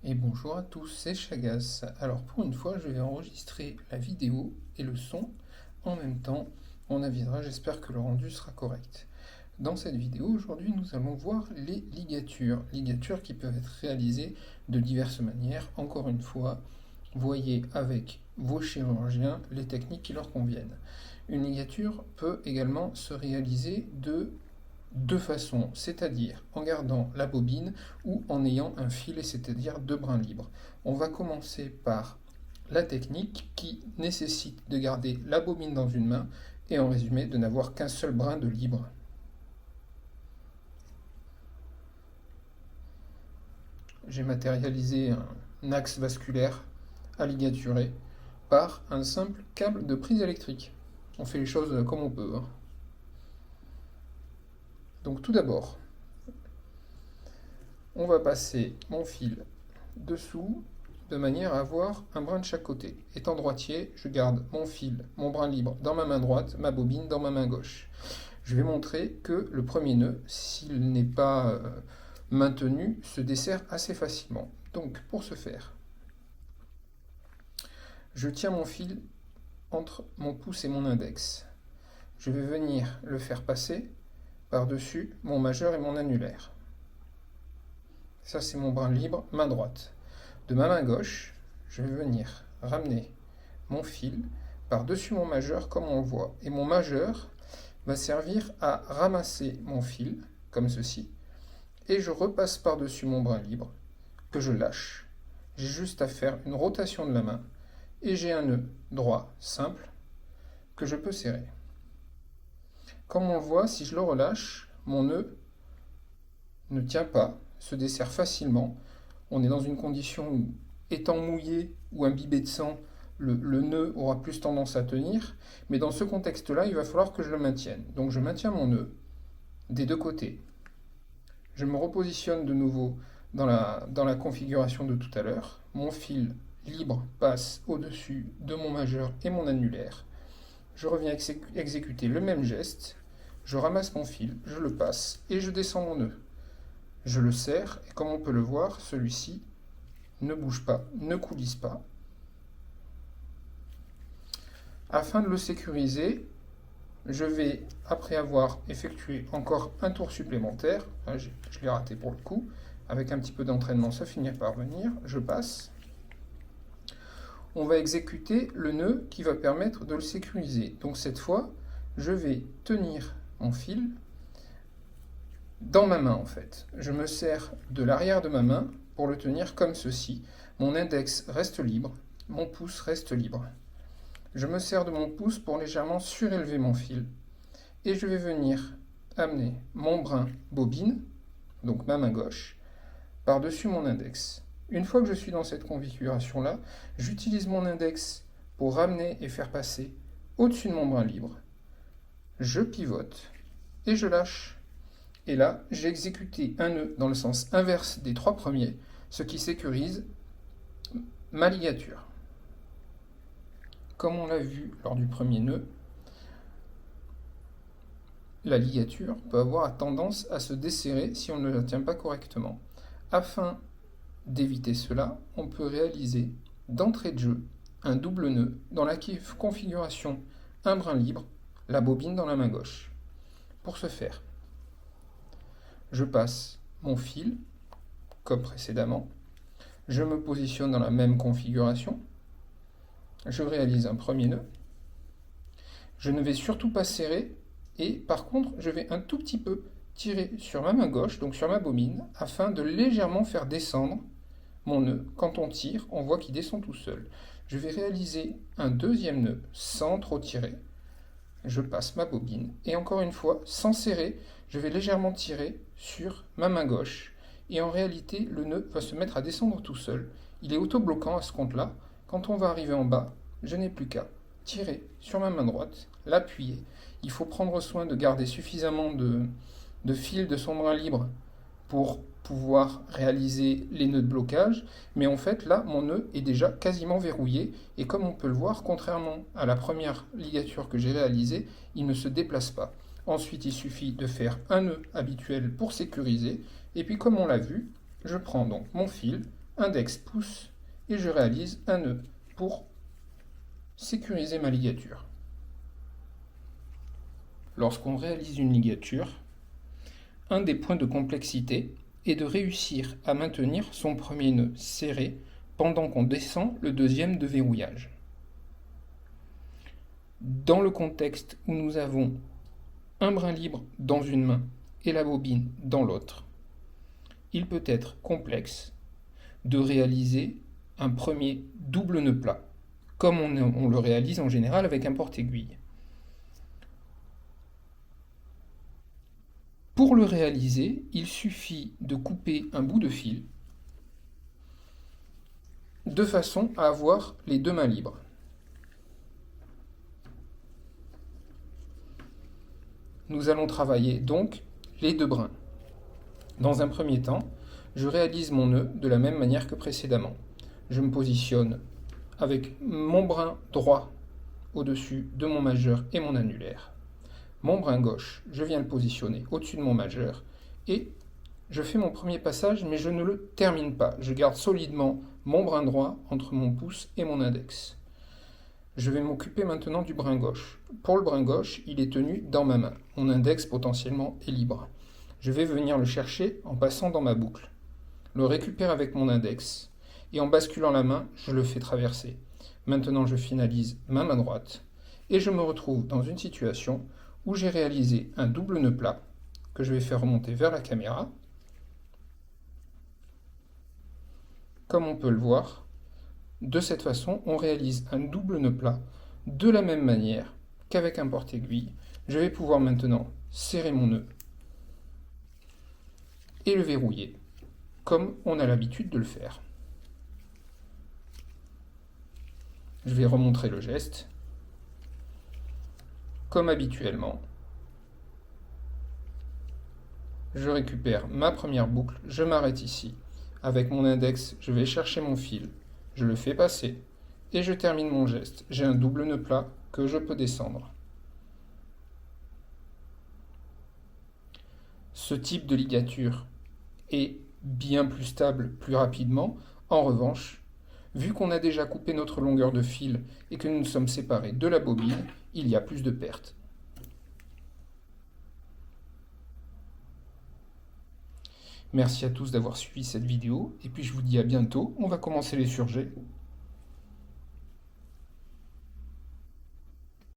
Et bonjour à tous, c'est Chagas. Alors pour une fois, je vais enregistrer la vidéo et le son en même temps. On avisera, j'espère que le rendu sera correct. Dans cette vidéo, aujourd'hui, nous allons voir les ligatures. Ligatures qui peuvent être réalisées de diverses manières. Encore une fois, voyez avec vos chirurgiens les techniques qui leur conviennent. Une ligature peut également se réaliser de deux façons, c'est-à-dire en gardant la bobine ou en ayant un filet, c'est-à-dire deux brins libres. On va commencer par la technique qui nécessite de garder la bobine dans une main et en résumé de n'avoir qu'un seul brin de libre. J'ai matérialisé un axe vasculaire à ligaturer par un simple câble de prise électrique. On fait les choses comme on peut. Donc tout d'abord, on va passer mon fil dessous de manière à avoir un brin de chaque côté. Étant droitier, je garde mon fil, mon brin libre dans ma main droite, ma bobine dans ma main gauche. Je vais montrer que le premier nœud, s'il n'est pas maintenu, se dessert assez facilement. Donc pour ce faire, je tiens mon fil entre mon pouce et mon index. Je vais venir le faire passer par-dessus mon majeur et mon annulaire. Ça, c'est mon brin libre, main droite. De ma main gauche, je vais venir ramener mon fil par-dessus mon majeur comme on le voit. Et mon majeur va servir à ramasser mon fil, comme ceci. Et je repasse par-dessus mon brin libre, que je lâche. J'ai juste à faire une rotation de la main. Et j'ai un nœud droit, simple, que je peux serrer. Comme on le voit, si je le relâche, mon nœud ne tient pas, se dessert facilement. On est dans une condition où, étant mouillé ou imbibé de sang, le nœud aura plus tendance à tenir. Mais dans ce contexte-là, il va falloir que je le maintienne. Donc je maintiens mon nœud des deux côtés. Je me repositionne de nouveau dans la configuration de tout à l'heure. Mon fil libre passe au-dessus de mon majeur et mon annulaire. Je reviens exécuter le même geste, je ramasse mon fil, je le passe et je descends mon nœud. Je le serre et comme on peut le voir, celui-ci ne bouge pas, ne coulisse pas. Afin de le sécuriser, je vais, après avoir effectué encore un tour supplémentaire, je l'ai raté pour le coup, avec un petit peu d'entraînement ça finira par venir, je passe. On va exécuter le nœud qui va permettre de le sécuriser. Donc cette fois, je vais tenir mon fil dans ma main en fait. Je me sers de l'arrière de ma main pour le tenir comme ceci. Mon index reste libre, mon pouce reste libre. Je me sers de mon pouce pour légèrement surélever mon fil. Et je vais venir amener mon brin bobine, donc ma main gauche, par-dessus mon index. Une fois que je suis dans cette configuration-là, j'utilise mon index pour ramener et faire passer au-dessus de mon brin libre. Je pivote et je lâche. Et là, j'ai exécuté un nœud dans le sens inverse des trois premiers, ce qui sécurise ma ligature. Comme on l'a vu lors du premier nœud, la ligature peut avoir tendance à se desserrer si on ne la tient pas correctement. Afin d'éviter cela, on peut réaliser d'entrée de jeu un double nœud dans la configuration un brin libre, la bobine dans la main gauche. Pour ce faire, je passe mon fil, comme précédemment, je me positionne dans la même configuration, je réalise un premier nœud, je ne vais surtout pas serrer, et par contre, je vais un tout petit peu tirer sur ma main gauche, donc sur ma bobine, afin de légèrement faire descendre mon nœud. Quand on tire, on voit qu'il descend tout seul. Je vais réaliser un deuxième nœud sans trop tirer. Je passe ma bobine et encore une fois, sans serrer, je vais légèrement tirer sur ma main gauche. Et en réalité, le nœud va se mettre à descendre tout seul. Il est auto-bloquant à ce compte-là. Quand on va arriver en bas, je n'ai plus qu'à tirer sur ma main droite, l'appuyer. Il faut prendre soin de garder suffisamment de fil de son brin libre pour pouvoir réaliser les nœuds de blocage, mais en fait là mon nœud est déjà quasiment verrouillé et comme on peut le voir, contrairement à la première ligature que j'ai réalisée, il ne se déplace pas. Ensuite il suffit de faire un nœud habituel pour sécuriser et puis comme on l'a vu, je prends donc mon fil, index pouce et je réalise un nœud pour sécuriser ma ligature. Lorsqu'on réalise une ligature, un des points de complexité est de réussir à maintenir son premier nœud serré pendant qu'on descend le deuxième de verrouillage. Dans le contexte où nous avons un brin libre dans une main et la bobine dans l'autre, il peut être complexe de réaliser un premier double nœud plat, comme on le réalise en général avec un porte-aiguille. Pour le réaliser, il suffit de couper un bout de fil de façon à avoir les deux mains libres. Nous allons travailler donc les deux brins. Dans un premier temps, je réalise mon nœud de la même manière que précédemment. Je me positionne avec mon brin droit au-dessus de mon majeur et mon annulaire. Mon brin gauche, je viens le positionner au-dessus de mon majeur et je fais mon premier passage, mais je ne le termine pas. Je garde solidement mon brin droit entre mon pouce et mon index. Je vais m'occuper maintenant du brin gauche. Pour le brin gauche, il est tenu dans ma main. Mon index potentiellement est libre. Je vais venir le chercher en passant dans ma boucle. Le récupère avec mon index et en basculant la main, je le fais traverser. Maintenant, je finalise ma main droite et je me retrouve dans une situation où j'ai réalisé un double nœud plat que je vais faire remonter vers la caméra. Comme on peut le voir, de cette façon, on réalise un double nœud plat de la même manière qu'avec un porte-aiguille. Je vais pouvoir maintenant serrer mon nœud et le verrouiller, comme on a l'habitude de le faire. Je vais remontrer le geste. Comme habituellement, je récupère ma première boucle, je m'arrête ici. Avec mon index, je vais chercher mon fil, je le fais passer et je termine mon geste. J'ai un double nœud plat que je peux descendre. Ce type de ligature est bien plus stable plus rapidement. En revanche, vu qu'on a déjà coupé notre longueur de fil et que nous nous sommes séparés de la bobine, il y a plus de pertes. Merci à tous d'avoir suivi cette vidéo et puis je vous dis à bientôt. On va commencer les surjets.